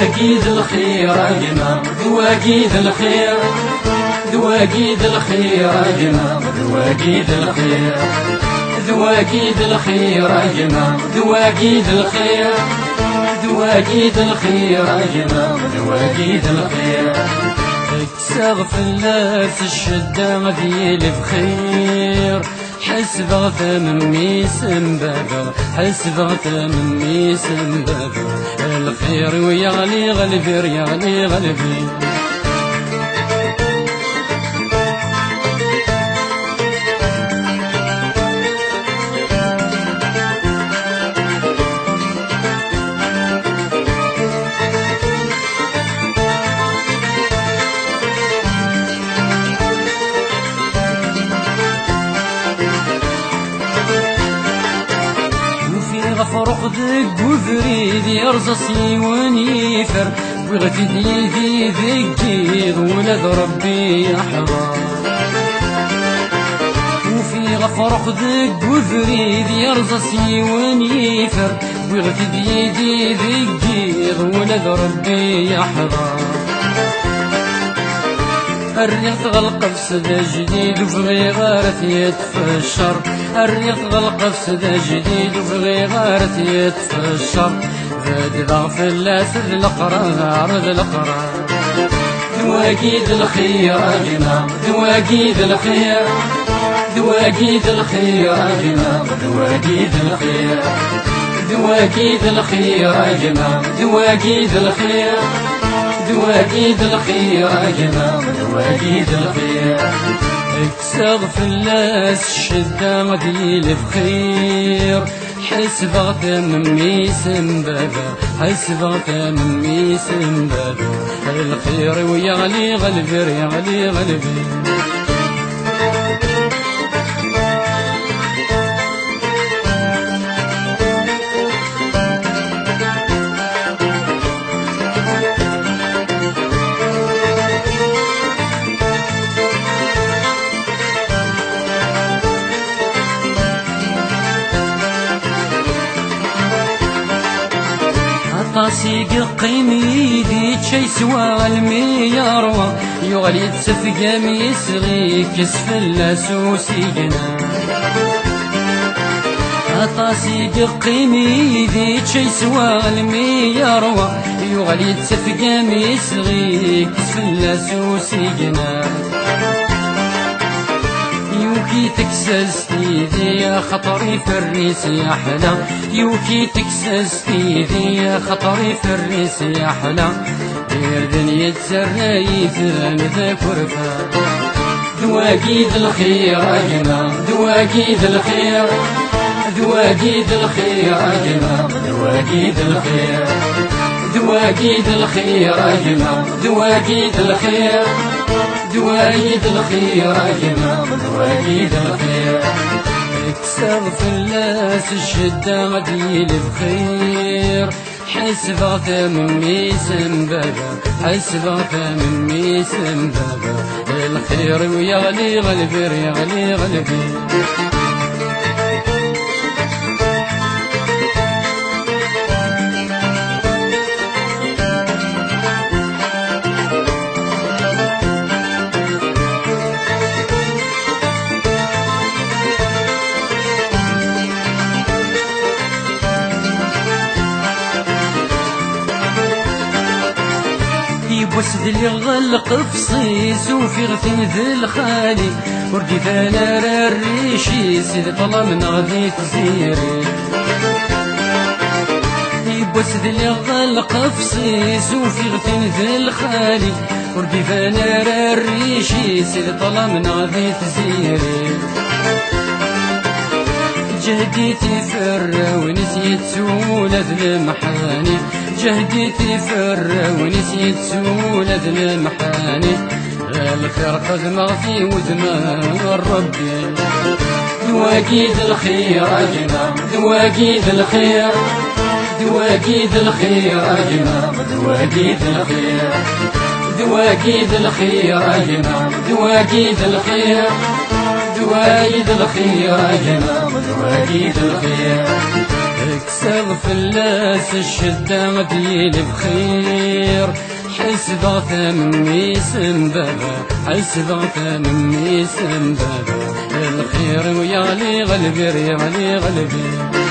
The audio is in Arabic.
دواقيد الخير أجمع دواقيد الخير دواقيد الخير أجمع دواقيد الخير دواقيد الخير أجمع دواقيد الخير دواقيد الخير أجمع دواقيد الخير اكسغ في الناس الشدة ذيل بخير حسب غثم ميسم بابا حسب غثم ميسم بابا الخير ويغلي غلبير يغلي غلبي فرق ذق وفريد يرزصي ونيفر بغت ديدي ذقيض ولد ربي يحضر وفي غفرق ذق وفريد يرزصي ونيفر بغت ديدي ذقيض ولد ربي يحضر الريح غلق بسدا جديد وفي غارة يتفشر الريح غلق بسدا جديد وفي غارة يتفشر زاد ضعف اللاسد القرار ذا القرار دواقيد الخير أجمع دواقيد الخير دواقيد الخير أجمع دواقيد الخير دواقيد الخير أجمع دواقيد الخير دواقيد الخير أجمع دواقيد الخير اكسغ في الناس الشدة غديل بخير حسب غثم ميسم بابا حسب غثم ميسم بابا الخير ويغلي غلبير يغلي غلبي طاسيق قيمي دي شي سوا المياروة يغلي تسفق ميسغي كسف اللاسوسي جنا طاسيق قيمي دي شي سوا المياروة يغلي تسفق ميسغي كسف اللاسوسي جنا يوكي تكسس تيدي يا خطري في الريس يا حلا يوكي تكسس تيدي يا خطري في الريس يا حلا غير دنيا تسرى ثان ذاك ورفا دواقيد الخير أجمع دواقيد الخير دواقيد الخير أجمع دواقيد الخير دواقيد الخير أجمع دواقيد الخير دواقيد الخير أجمع دواقيد الخير اكسر في الناس الشدة غديل بخير حسب غثم ميسم بابا حسب غثم ميسم بابا الخير ويغلي غلبير يغلي غلبي وسد اللي غلق فصيص وفي غثين ذي الخالي وردي ثانا الريشي سيد طلع من غذي تزيري وسد اللي غلق فصيص وفي غثين ذي الخالي وردي ثانا الريشي سيد طلع من غذي تزيري جهديتي فرة ونسيت سولة المحاني جهديتي فرة ونسيت سولة المحاني الخير قد مغفي وزمان ربي دواقيد الخير أجمع دواقيد الخير دواقيد الخير أجمع دواقيد الخير دواقيد الخير أجمع دواقيد الخير دواقيد الخير أجمع دواقيد الخير اكسر في الناس الشدة غديل بخير الخير حسبة ثمي سنبابا حسبة ثمي سنبابا الخير ويا لي غلبي يا لي غلبي